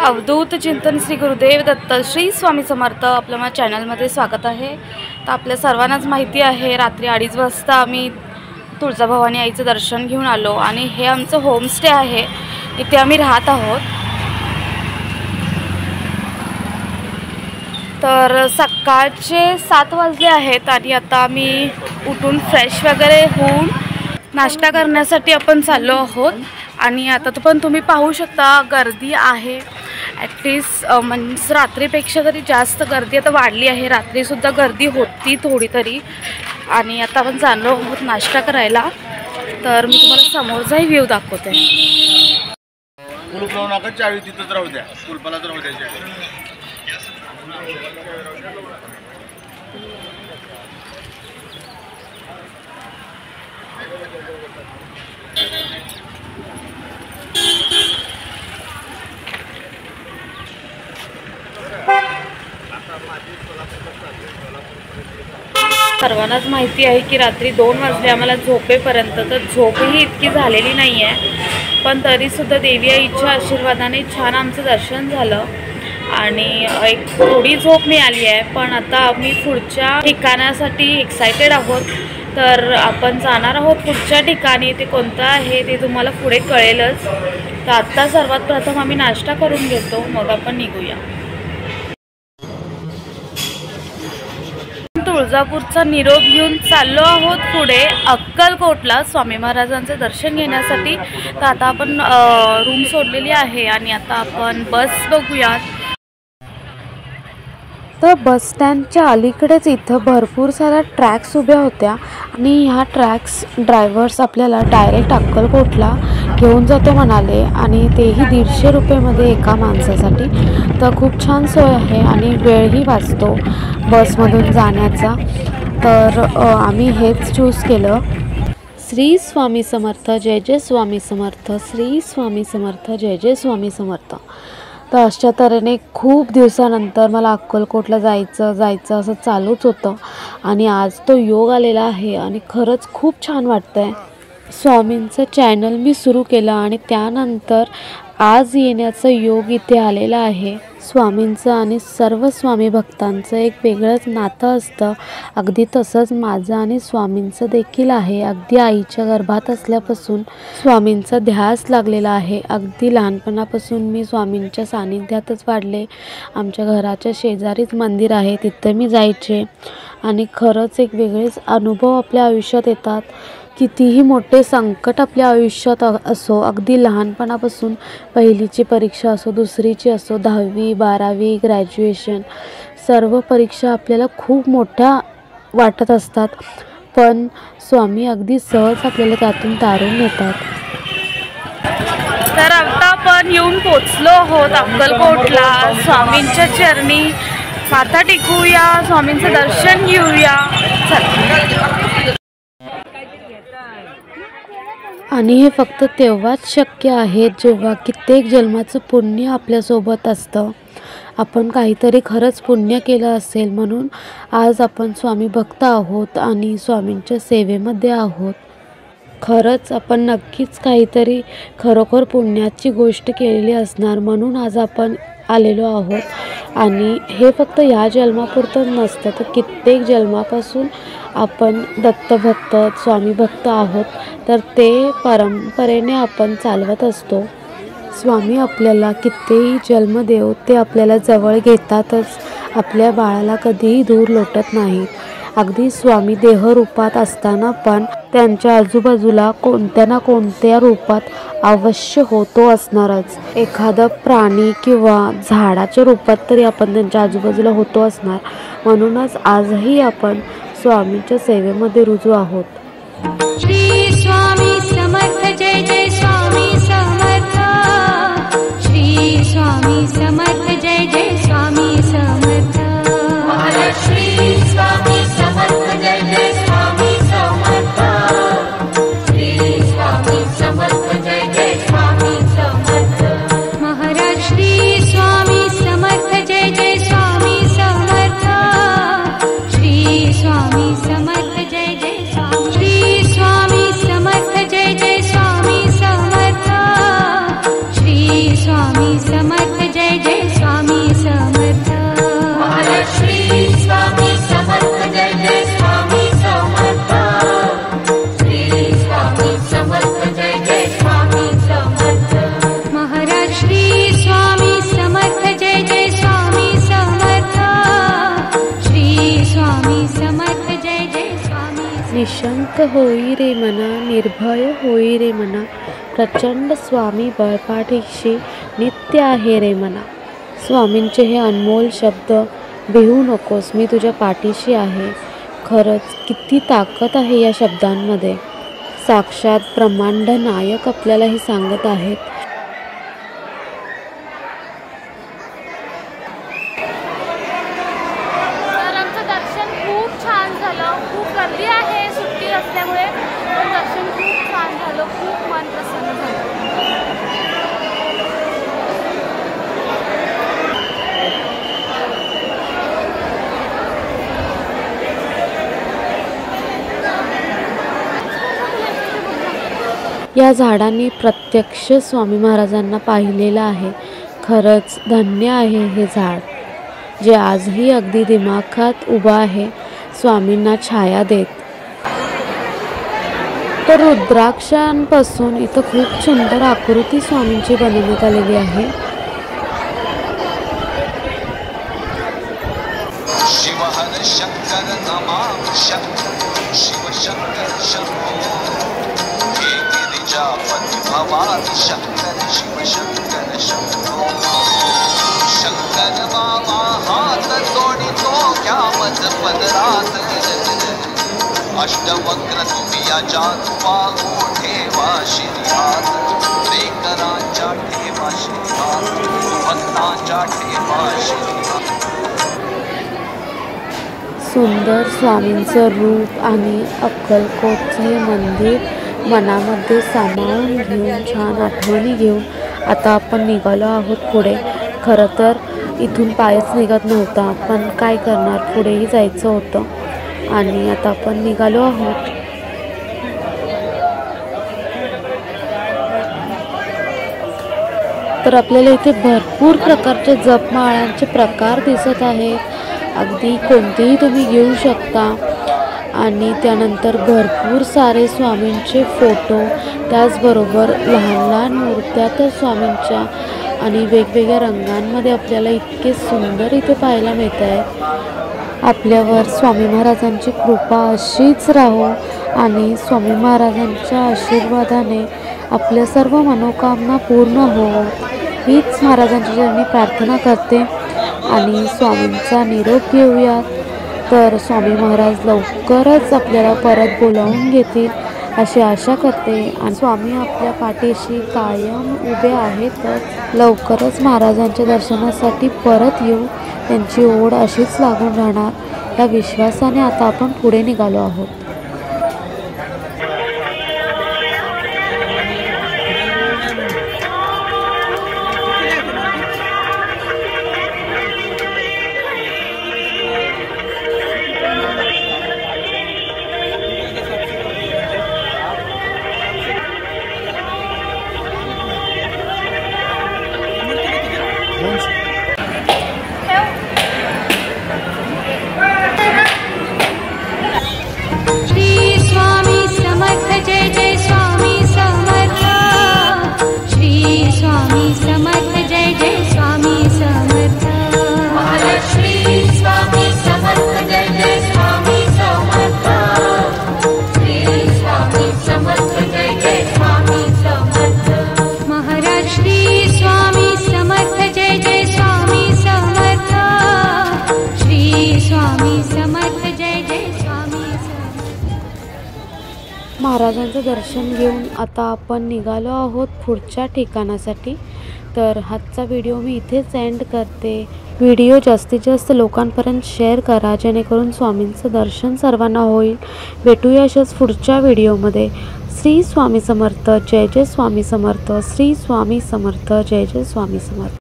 अवधूत चिंतन श्री गुरुदेव दत्त श्री स्वामी समर्थ आपल्या माझ्या चॅनलमध्ये स्वागत आहे। तर आपल्या सर्वांनाच माहिती आहे रात्री 2:30 वाजता आम्ही तुळजाभवानी आईचं दर्शन घेऊन आलो आणि हे आमचं होमस्टे आहे, इथे आम्ही राहत आहोत। तर सकाळचे 7 वाजले आहेत आणि आता आम्ही उठून फ्रेश वगैरे होऊन नाश्ता करण्यासाठी आपण चाललो आहोत। आणि आता पण तुम्ही पाहू शकता गर्दी आहे, ॲटलिस्ट म्हणजे रात्रीपेक्षा तरी जास्त गर्दी आता वाढली आहे। रात्रीसुद्धा गर्दी होती थोडी तरी। आणि आता आपण चाललो आहोत नाश्ता करायला। तर मी तुम्हाला समोरचाही व्ह्यू दाखवते। कुलूप लावून नका, चावी तिथंच राहू द्या, कुलपालाच राहू द्या। सर्वांनाच माहिती आहे की रात्री 2 वाजले आम्हाला झोपेपर्यंत, तर झोपही इतकी झालेली नाही आहे, पण तरीसुद्धा देवी आईच्या आशीर्वादाने छान आमचं दर्शन झालं आणि एक थोडी झोप मिळाली आहे। पण आता आम्ही पुढच्या ठिकाणासाठी एक्सायटेड आहोत। तर आपण जाणार आहोत पुढच्या ठिकाणी, ते कोणतं आहे ते तुम्हाला पुढे कळेलच। तर आत्ता सर्वात प्रथम आम्ही नाश्ता करून घेतो, मग आपण निघूया। तुळजापूरचा निरोप घेऊन चाललो आहोत पुढे अक्कलकोटला स्वामी महाराजांचे दर्शन घेण्यासाठी। तर आता आपण रूम सोडलेली आहे आणि आता आपण बस बघूयात। तर बस स्टँडच्या अलीकडेच इथं भरपूर साऱ्या ट्रॅक्स उभ्या होत्या आणि ह्या ट्रॅक्स ड्रायव्हर्स आपल्याला डायरेक्ट अक्कलकोटला घेऊन जातो म्हणाले, आणि तेही 150 रुपयेमध्ये एका माणसासाठी। तर खूप छान सोय आहे आणि वेळही वाचतो बसमधून जाण्याचा। तर आम्ही हेच चूज केलं। श्री स्वामी समर्थ, जय जय स्वामी समर्थ, श्री स्वामी समर्थ, जय जय स्वामी समर्थ। तर अशा तऱ्हेने खूप दिवसानंतर मला अक्कलकोटला जायचं असं चालूच होतं आणि आज तो योग आलेला आहे आणि खरंच खूप छान वाटतं आहे। स्वामींचं चॅनल मी सुरू केलं आणि त्यानंतर आज येण्याचं योग इथे आलेला आहे। स्वामींचं आणि सर्व स्वामी भक्तांचं एक वेगळंच नातं असतं, अगदी तसंच माझं आणि स्वामींचं देखील आहे। अगदी आईच्या गर्भात असल्यापासून स्वामींचा ध्यास लागलेला आहे। अगदी लहानपणापासून मी स्वामींच्या सानिध्यातच वाढले। आमच्या घराच्या शेजारीच मंदिर आहे, तिथं मी जायचे आणि खरंच एक वेगळेच अनुभव आपल्या आयुष्यात येतात। कितीही मोठे संकट आपल्या आयुष्यात असो, अगदी लहानपणापासून पहिलीची परीक्षा असो, दुसरीची असो, 10वी 12वी ग्रॅज्युएशन, सर्व परीक्षा आपल्याला खूप मोठ्या वाटत असतात, पण स्वामी अगदी सहज आपल्याला त्यातून तारून नेतात। तर आता आपण येऊन पोचलो आहोत अक्कलकोटला। स्वामींच्या चरणी माथा टेकूया, स्वामींचं दर्शन घेऊया। आणि हे फक्त तेव्हाच शक्य आहे जेव्हा कित्येक जन्माचं पुण्य आपल्यासोबत असतं। आपण काहीतरी खरंच पुण्य केलं असेल, म्हणून आज आपण स्वामी भक्त आहोत आणि स्वामींच्या सेवेमध्ये आहोत। खरंच आपण नक्कीच काहीतरी खरोखर पुण्याची गोष्ट केलेली असणार, म्हणून आज आपण आलेलो आहोत। आणि हे फक्त ह्या जन्मापुरतं नसतं, तर कित्येक जन्मापासून आपण दत्तभक्त स्वामी भक्त आहोत, तर ते परंपरेने आपण चालवत असतो। स्वामी आपल्याला कितीही जन्म देव, ते आपल्याला जवळ घेतातच, आपल्या बाळाला कधीही दूर लोटत नाहीत। अगदी स्वामी देहरूपात असताना पण त्यांच्या आजूबाजूला कोणत्या ना कोणत्या रूपात अवश्य होतो असणारच। एखादा प्राणी किंवा झाडाच्या रूपात तरी आपण त्यांच्या आजूबाजूला होतो असणार, म्हणूनच आजही आपण स्वामींच्या सेवेमध्ये रुजू आहोत। श्री स्वामी समर्थ, जय जय स्वामी समर्थ, श्री स्वामी समर्थ, जय जय स्वामी समर्थ, श्री स्वामी समर्थ, जय जय स्वामी समर्थ, श्री स्वामी समर्थ, जय जय स्वामी समर्थ, महाराज श्री स्वामी समर्थ, जय जय स्वामी समर्थ, श्री स्वामी समर्थ, जय जय स्वामी, श्री स्वामी समर्थ, जय जय स्वामी समर्थ, श्री स्वामी समर्थ, जय श्री स्वामी समर्थ जय जय स्वामी समर्थ श्री स्वामी समर्थ जय जय स्वामी निशंक होई रे मना, निर्भय होई रे मना, प्रचंड स्वामी बळपाठीशी नित्य आहे रे मना. स्वामींचे हे अनमोल शब्द, भिवू नकोस मी तुझ्या पाठीशी आहे. खरंच किती ताकद आहे या शब्दांमध्ये. साक्षात ब्रह्मांड नायक आपल्याला हे सांगत आहेत. तर आमचं दर्शन खूप छान झालं. खूप गर्दी आहे सुट्टी असल्यामुळे, पण दर्शन खूप छान झालं. खूप मन प्रसन्न झालं. या झाडांनी प्रत्यक्ष स्वामी महाराजांना पाहिलेलं आहे. खरंच धन्य आहे हे झाड, जे आजही अगदी दिमाखात उभं आहे, स्वामींना छाया देत. तर रुद्राक्षांपासून इथं खूप सुंदर आकृती स्वामींची बनवण्यात आलेली आहे. शिवहर शंकर नमाम शंकर शिव शंकर शंभो हे गिरिजापति भवानी शंकर शिव शंकर शंभो. शंकर बाबा हात जोडी तो घ्या मज पदरात, अष्टवक्र तुम्ही याच्या पाहू ठेवा शिरात. प्रेकरांच्या ठेवा शिरात, भक्तांच्या ठेवा शिरात. सुंदर स्वामींचं रूप आणि अक्कलकोटचं हे मंदिर मनामध्ये सामावून घेऊन, छान आठवणी घेऊन आता आपण निघालो आहोत पुढे. खरं तर इथून पायच निघत नव्हता, पण काय करणार, पुढेही जायचं होतं आणि आता आपण निघालो आहोत. तर आपल्याला इथे भरपूर प्रकारचे जपमाळांचे प्रकार दिसत आहेत. अगदी कोणतेही तुम्ही घेऊ शकता. आणि त्यानंतर भरपूर सारे स्वामींचे फोटो, त्याचबरोबर लहान लहान मूर्त्या तर स्वामींच्या आणि वेगवेगळ्या रंगांमध्ये आपल्याला इतके सुंदर इथे पाहायला मिळत आहे. आपल्यावर स्वामी महाराजांची कृपा अशीच राहो आणि स्वामी महाराजांच्या आशीर्वादाने आपल्या सर्व मनोकामना पूर्ण हो, हीच महाराजांच्या चरणी प्रार्थना करते. आणि स्वामींचा निरोप घेऊया. तर स्वामी महाराज लवकरच आपल्याला परत बोलावून घेतील अशी आशा करते. आणि स्वामी आपल्या पाठीशी कायम उभे आहेतच. लवकरच महाराजांच्या दर्शनासाठी परत येऊ, त्यांची ओढ अशीच लागून राहणार या विश्वासाने आता आपण पुढे निघालो आहोत. श्री स्वामी समर्थ जय जय स्वामी समर्थ श्री स्वामी समर्थ जय जय स्वामी समर्थ. श्री स्वामी समर्थ जय जय स्वामी समर्थ श्री स्वामी समर्थ जय जय स्वामी समर्थ. महाराज श्री स्वामी समर्थ जय जय स्वामी समर्थ श्री स्वामी समर्थ जय जय स्वामी समर्थ. महाराजांचं दर्शन घेऊन आता आपण निघालो आहोत पुढच्या ठिकाणासाठी. तर आजचा व्हिडिओ मी इथेच एंड करते. व्हिडिओ जास्तीत जास्त लोकांपर्यंत शेअर करा, जेणेकरून स्वामींचं दर्शन सर्वांना होईल. भेटूया अशाच पुढच्या व्हिडिओमध्ये. श्री स्वामी समर्थ, जय जय स्वामी समर्थ. श्री स्वामी समर्थ, जय जय स्वामी समर्थ.